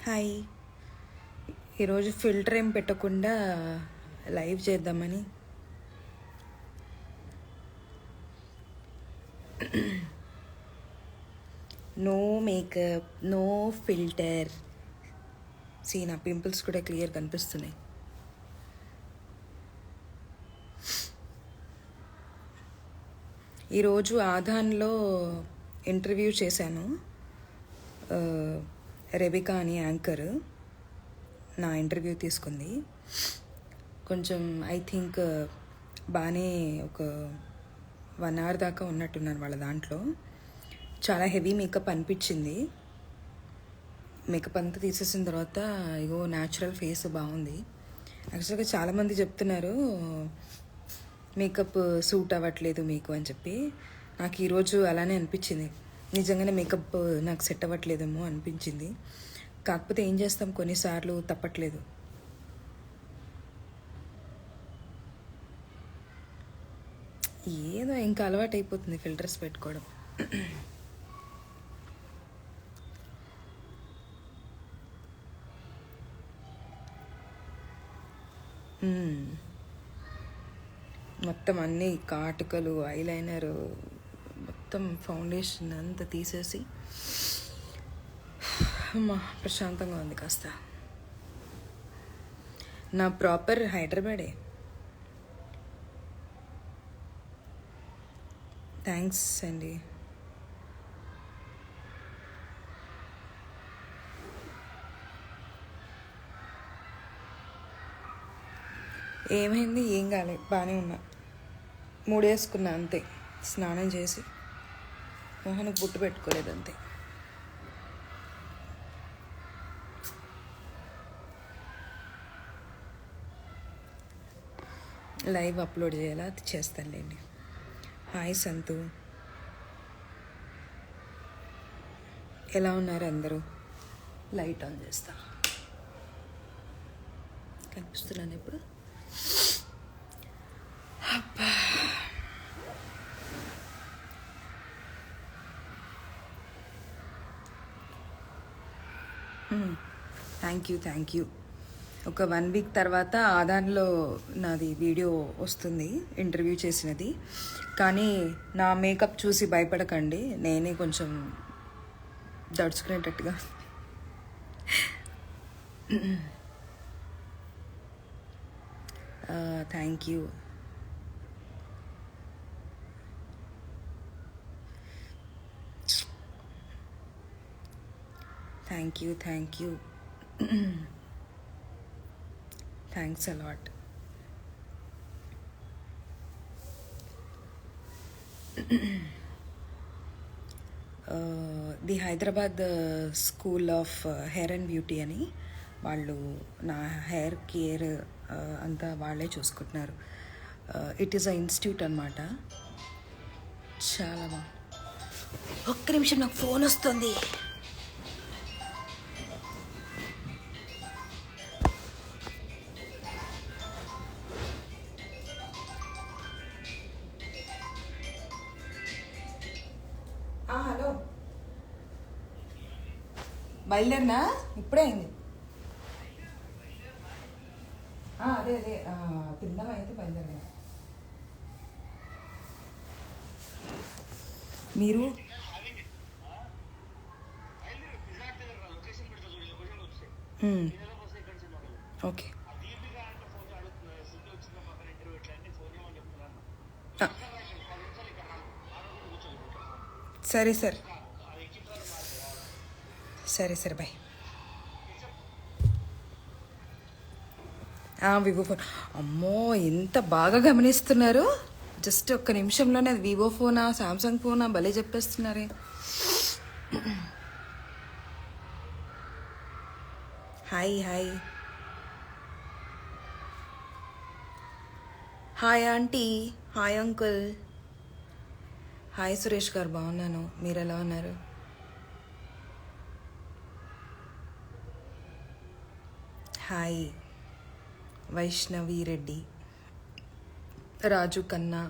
Hi. ఈరోజు filter ఏం పెట్టకుండా లైవ్ చేద్దామని. No makeup, no filter. నా పింపుల్స్ కూడా క్లియర్ కనిపిస్తున్నాయి. ఈరోజు ఆధాన్లో ఇంటర్వ్యూ చేశాను. రెబికా అని యాంకర్ నా ఇంటర్వ్యూ తీసుకుంది. కొంచెం ఐ థింక్ బాగానే ఒక 1 hour దాకా ఉన్నట్టున్నాను వాళ్ళ దాంట్లో. చాలా హెవీ మేకప్ అనిపించింది. మేకప్ అంతా తీసేసిన తర్వాత ఇగో న్యాచురల్ ఫేస్ బాగుంది. యాక్చువల్గా చాలామంది చెప్తున్నారు మేకప్ సూట్ అవ్వట్లేదు మీకు అని చెప్పి. నాకు ఈరోజు అలానే అనిపించింది. నిజంగానే మేకప్ నాకు సెట్ అవ్వట్లేదేమో అనిపించింది. కాకపోతే ఏం చేస్తాం, కొన్నిసార్లు తప్పట్లేదు. ఏదో ఇంకా అలవాటు అయిపోతుంది ఫిల్టర్స్ పెట్టుకోవడం. మొత్తం అన్నీ కాటుకలు, ఐలైనర్, మొత్తం ఫౌండేషన్ అంతా తీసేసి అమ్మా ప్రశాంతంగా ఉంది కాస్త. నా ప్రాపర్ హైదరాబాదే. థ్యాంక్స్ అండి. ఏమైంది? ఏం కాలేదు, బాగానే ఉన్నా. 3 వేసుకున్నా అంతే. స్నానం చేసి మొహానికి బుట్టు పెట్టుకోలేదు అంతే. లైవ్ అప్లోడ్ చేయాలా? అది చేస్తానులేండి. హాయ్ సంతు, ఎలా ఉన్నారు అందరూ? లైట్ ఆన్ చేస్తా. కనిపిస్తున్నాను ఇప్పుడు. అబ్బా, థ్యాంక్ యూ. ఒక 1 week తర్వాత ఆధాన్లో నాది వీడియో వస్తుంది, ఇంటర్వ్యూ చేసినది. కానీ నా మేకప్ చూసి భయపడకండి, నేనే కొంచెం దడుచుకునేటట్టుగా. Thank you. Thank you. Thanks a lot. The Hyderabad school of hair and beauty అని వాళ్ళు నా హెయిర్ కేర్ అంతా వాళ్ళే చూసుకుంటున్నారు. ఇట్ ఈస్ అ ఇన్స్టిట్యూట్ అనమాట. చాలా బాగుంది. ఒక్క నిమిషం, నాకు ఫోన్ వస్తుంది. హలో, బయలుదేరినా? ఇప్పుడే అయింది. అదే తిందాం అయితే బయలుదేరినా. మీరు ఓకే. సరే బాయ్. Vivo phone. అమ్మో, ఎంత బాగా గమనిస్తున్నారు. జస్ట్ ఒక్క నిమిషంలోనే అది వివో ఫోనా సామ్సంగ్ ఫోనా భలే చెప్పేస్తున్నారే. Hi aunty, hi uncle, hi Suresh garu. బాగున్నాను, మీరు ఎలా ఉన్నారు? హాయ్ వైష్ణవి రెడ్డి, రాజు కన్నా,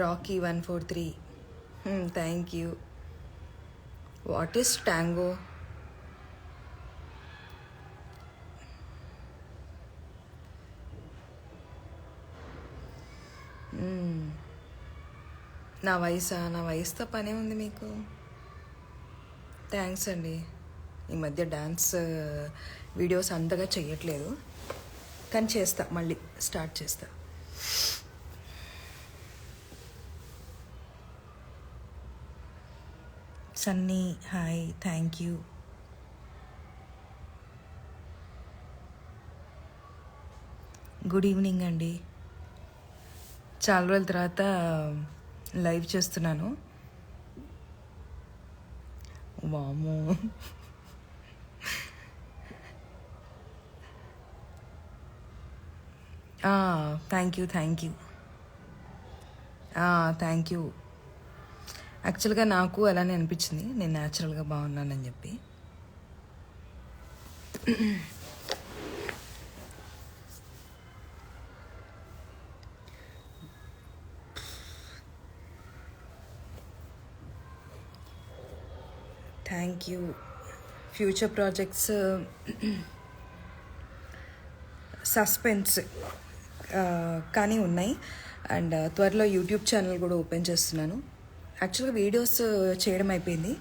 Rocky 143. Thank you. What is tango? నా వయసుతో పనే ఉంది మీకు. థ్యాంక్స్ అండి. ఈ మధ్య డ్యాన్స్ వీడియోస్ అంతగా చెయ్యట్లేదు, కానీ చేస్తా, మళ్ళీ స్టార్ట్ చేస్తా. Sunny hi, thank you. Good evening అండి. చాలా రోజుల తర్వాత లైవ్ చేస్తున్నాను. వామో, థ్యాంక్ యూ. Thank you. యాక్చువల్గా నాకు అలానే అనిపించింది, నేను న్యాచురల్గా బాగున్నానని చెప్పి. Thank you. Future projects suspense కానీ ఉన్నాయి. అండ్ త్వరలో యూట్యూబ్ ఛానల్ కూడా ఓపెన్ చేస్తున్నాను. యాక్చువల్గా వీడియోస్ చేయడం అయిపోయింది.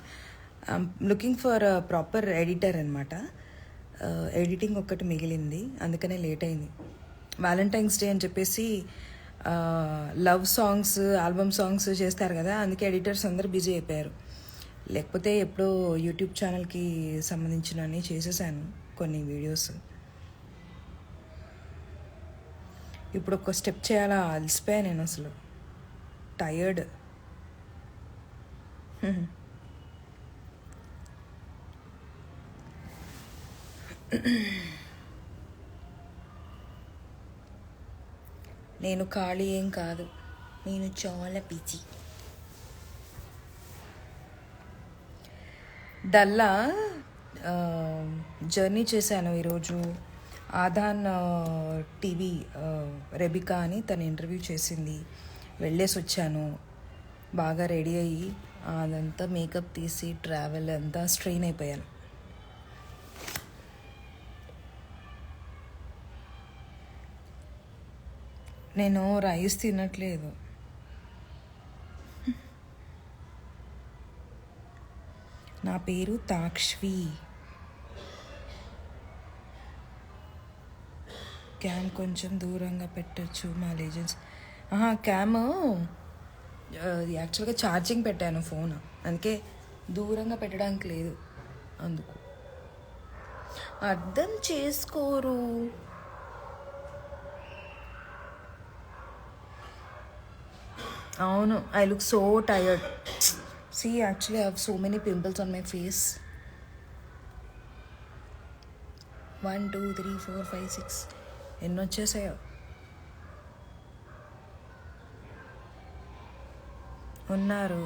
లుకింగ్ ఫర్ ప్రాపర్ ఎడిటర్ అనమాట. ఎడిటింగ్ ఒక్కటి మిగిలింది, అందుకనే లేట్ అయింది. వ్యాలంటైన్స్ డే అని చెప్పేసి లవ్ సాంగ్స్, ఆల్బమ్ సాంగ్స్ చేస్తారు కదా, అందుకే ఎడిటర్స్ అందరూ బిజీ అయిపోయారు. లేకపోతే ఎప్పుడో యూట్యూబ్ ఛానల్కి సంబంధించినవి చేసేసాను కొన్ని వీడియోస్. ఇప్పుడు ఒక స్టెప్ చేయాలా, అలసిపోయా నేను, అసలు టయర్డ్. నేను ఖాళీ ఏం కాదు, నేను చాలా బిజీ. డల్లా జర్నీ చేశాను ఈరోజు. ఆదాన్ టీవీ రెబికా అని తను ఇంటర్వ్యూ చేసింది, వెళ్ళేసి వచ్చాను. బాగా రెడీ అయ్యి అదంతా మేకప్ తీసి ట్రావెల్ అంతా స్ట్రెయిన్ అయిపోయాను. నేను రైస్ తినట్లేదు. నా పేరు తాక్ష్వి. క్యామ్ కొంచెం దూరంగా పెట్టచ్చు మా లెజెండ్స్. క్యామ్ యాక్చువల్గా ఛార్జింగ్ పెట్టాను ఫోన్, అందుకే దూరంగా పెట్టడానికి లేదు. అందుకు అర్థం చేసుకోరు. అవును, I look so tired. See, actually, I have so many pimples on my face. 1, 2, 3, 4, 5, 6. ఎన్ని వచ్చేసాయో. ఉన్నారు.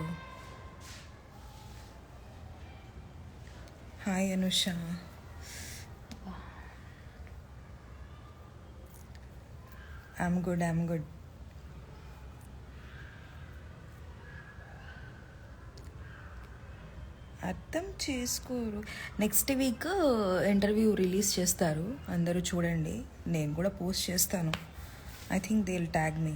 హాయ్ అనుష. I'm good. అర్థం చేసుకోరు. నెక్స్ట్ వీక్ ఇంటర్వ్యూ రిలీజ్ చేస్తారు, అందరూ చూడండి. నేను కూడా పోస్ట్ చేస్తాను. I think they will tag me.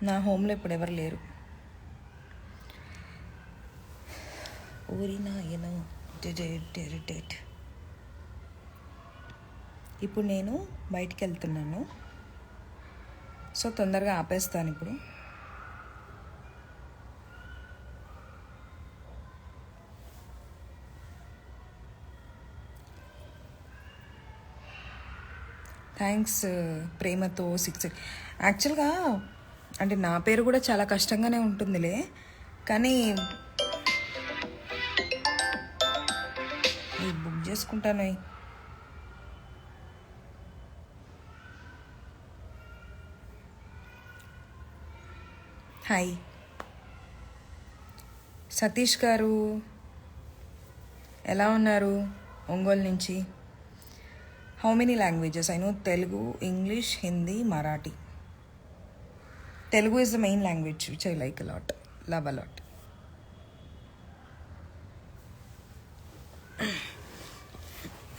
నా హోమ్లో ఇప్పుడు ఎవరు లేరు. ఊరినా ఏనో టెరిటేట్. ఇప్పుడు నేను బయటికి వెళ్తున్నాను, సో తొందరగా ఆపేస్తాను ఇప్పుడు. థ్యాంక్స్ ప్రేమతో 6. యాక్చువల్గా అంటే నా పేరు కూడా చాలా కష్టంగానే ఉంటుందిలే, కానీ బుక్ చేసుకుంటాను. హాయ్ సతీష్ గారు, ఎలా ఉన్నారు? ఒంగోలు నుంచి. How many languages? I know Telugu, English, Hindi, Marathi. Telugu is the main language which I like a lot, love a lot.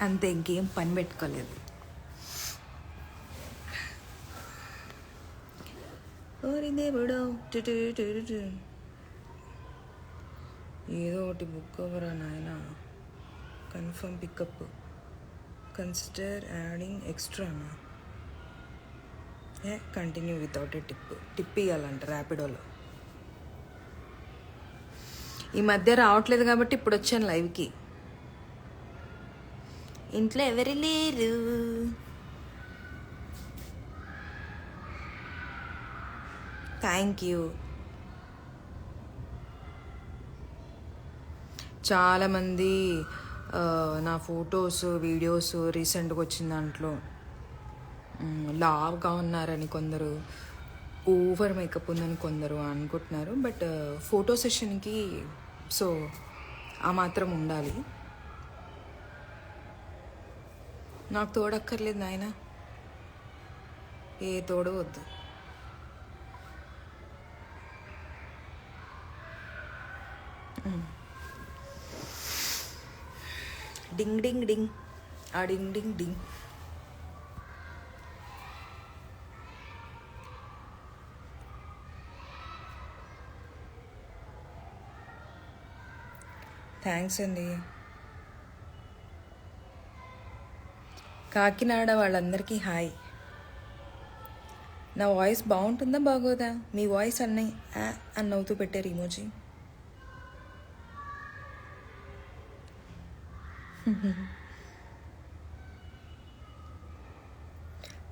అంతే, ఇంకేం పని పెట్టుకోలేదు. ఓరి దేవుడో ఏదో ఒకటి బుక్ అవ్వరా నాయన. కన్ఫర్మ్ పికప్, కన్సిడర్ యాడింగ్ ఎక్స్ట్రానా. కంటిన్యూ వితౌట్ ఏ టిప్ ఇవ్వాలంట ర్యాపిడోలో. ఈ మధ్య రావట్లేదు కాబట్టి ఇప్పుడు వచ్చాను లైవ్కి. ఇంట్లో ఎవరు లేరు. Thank you. చాలామంది నా ఫొటోస్ వీడియోస్ రీసెంట్గా వచ్చిన దాంట్లో లావ్గా ఉన్నారని కొందరు, ఓవర్ మేకప్ ఉందని కొందరు అనుకుంటున్నారు. బట్ ఫోటో సెషన్కి సో ఆ మాత్రం ఉండాలి. నాకు తోడక్కర్లేదు నాయన, ఏ తోడు వద్దు. డింగ్ డింగ్ డింగ్, ఆ డింగ్ డింగ్ డింగ్. థ్యాంక్స్ అండి. కాకినాడ వాళ్ళందరికీ హాయ్. నా వాయిస్ బాగుంటుందా బాగోదా? మీ వాయిస్ అన్నయ్య అని నవ్వుతూ పెట్టారు ఇమోజీ.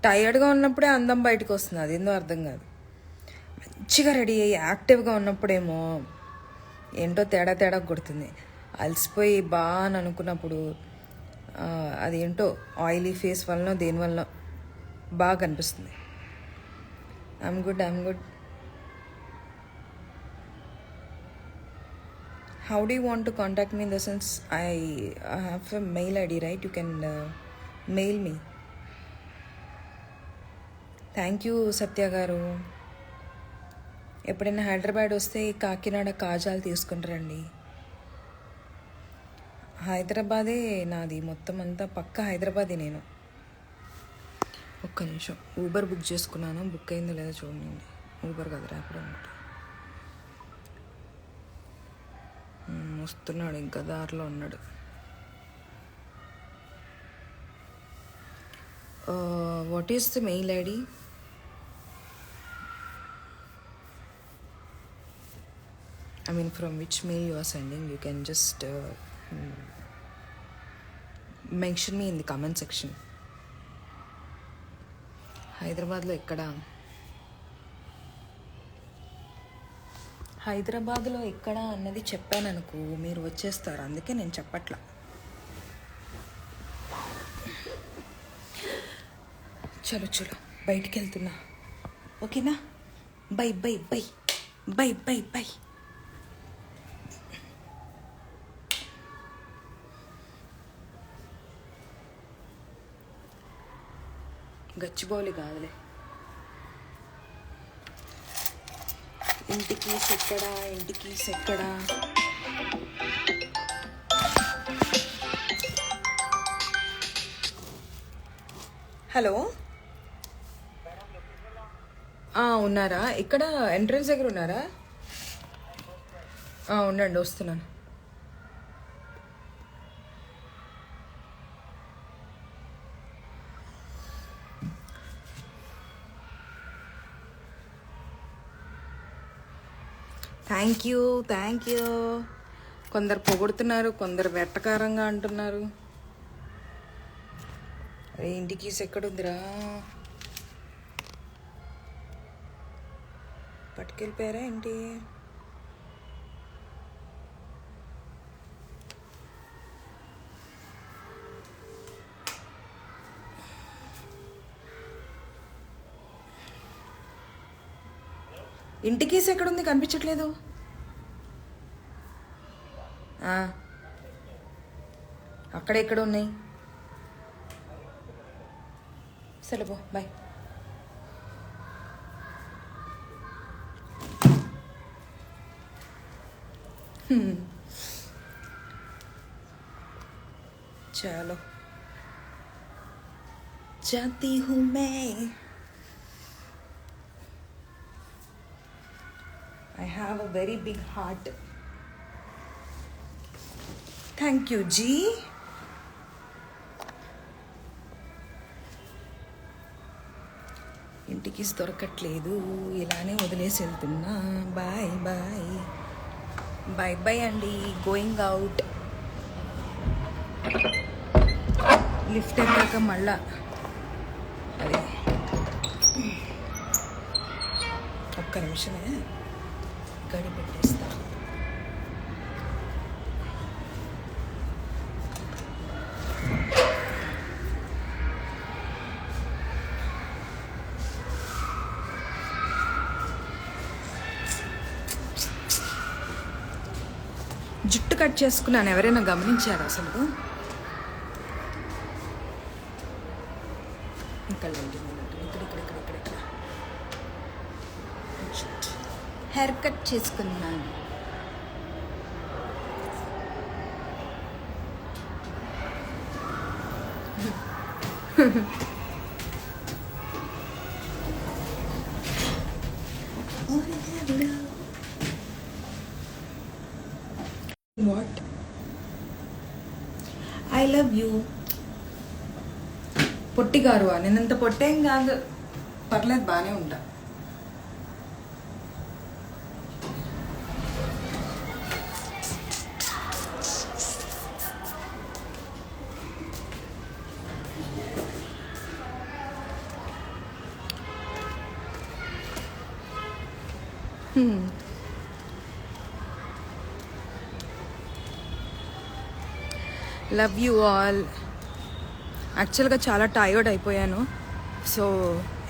టైర్డ్గా ఉన్నప్పుడే అందం బయటకు వస్తుంది, అది ఏందో అర్థం కాదు. మంచిగా రెడీ అయ్యి యాక్టివ్గా ఉన్నప్పుడేమో ఏంటో తేడా తేడా కొడుతుంది. అలసిపోయి బాగా అని అనుకున్నప్పుడు అదేంటో ఆయిలీ ఫేస్ వలన దేనివల్ల బాగా కనిపిస్తుంది. I'm good. How do you want to contact me? In the sense, I have a mail ID, right? You can mail me. Thank you Satya garu. ఎప్పుడైనా హైదరాబాద్ వస్తే కాకినాడ కాజాలు తీసుకుంటారండి. హైదరాబాదే నాది, మొత్తం అంతా పక్క హైదరాబాదే నేను. ఒక్క నిమిషం, ఊబర్ బుక్ చేసుకున్నాను, బుక్ అయిందో లేదో చూడండి. ఊబర్ కదా, ర్యాపిడో అనమాట. వస్తున్నాడు, ఇంకా దారిలో ఉన్నాడు. What is the mail ID? I mean, from which mail you are sending? You can just mention me in the comment section. హైదరాబాద్లో ఎక్కడ? హైదరాబాద్లో ఎక్కడ అన్నది చెప్పాను అనుకో, మీరు వచ్చేస్తారు. అందుకే నేను చెప్పట్లా. చలో చలో, బయటికి వెళ్తున్నా. ఓకేనా? By by by by by by. Gachibowli కాదులే. ఇంటికి సెక్కడా. హలో, ఉన్నారా? ఇక్కడ ఎంట్రన్స్ దగ్గర ఉన్నారా? ఉండండి, వస్తున్నాను. Thank you. కొందరు పొగుడుతున్నారు, కొందరు వెట్టకారంగా అంటున్నారు. అరే, ఇంటికి ఎక్కడుందిరా? పట్టుకెళ్ళిపోయారా ఏంటి? ఇంటికి ఎక్కడుంది? కనిపించట్లేదు. అక్కడెక్కడ ఉన్నాయి? సరే పో, బాయ్. चलो जाती हूँ मैं. I have a very big heart. Thank you, G. ఇంటికి దొరకట్లేదు, ఇలానే వదిలేసి వెళ్తున్నా. బాయ్ బాయ్ బాయ్ బాయ్ అండి. Going out. లిఫ్ట్ ఎక్కాక మళ్ళా అది ఒక్క నిమిషమే గడి పెట్టేస్తా. జుట్టు కట్ చేసుకున్నాను, ఎవరైనా గమనించారు అసలు? ఇక్కడ హెయిర్ కట్ చేసుకున్నాను. వాట్? I love you. పొట్టిగారు నేనంత పొట్టేం కాదు, పర్లేదు, బాగానే ఉంటా. Love you all. యాక్చువల్గా చాలా టైర్డ్ అయిపోయాను, సో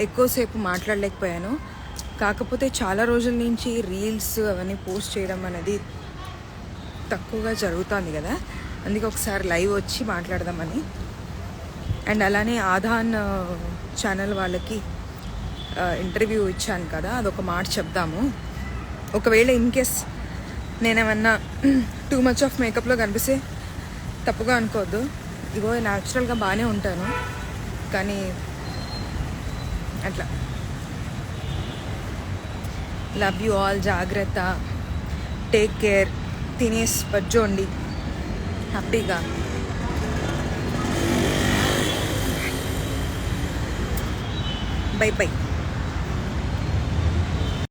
ఎక్కువసేపు మాట్లాడలేకపోయాను. కాకపోతే చాలా రోజుల నుంచి రీల్స్ అవన్నీ పోస్ట్ చేయడం అనేది తక్కువగా జరుగుతుంది కదా, అందుకే ఒకసారి లైవ్ వచ్చి మాట్లాడదామని. అండ్ అలానే ఆధాన్ ఛానల్ వాళ్ళకి ఇంటర్వ్యూ ఇచ్చాను కదా, అదొక మాట చెప్దాము. ఒకవేళ ఇన్ కేస్ నేనేమన్నా టూ మచ్ ఆఫ్ మేకప్లో కనిపిస్తే తప్పుగా అనుకోవద్దు. ఇగో న్యాచురల్గా బాగానే ఉంటాను, కానీ అట్లా. Love you all. జాగ్రత్త, టేక్ కేర్, తినేసి పజ్జోండి హ్యాపీగా. By by.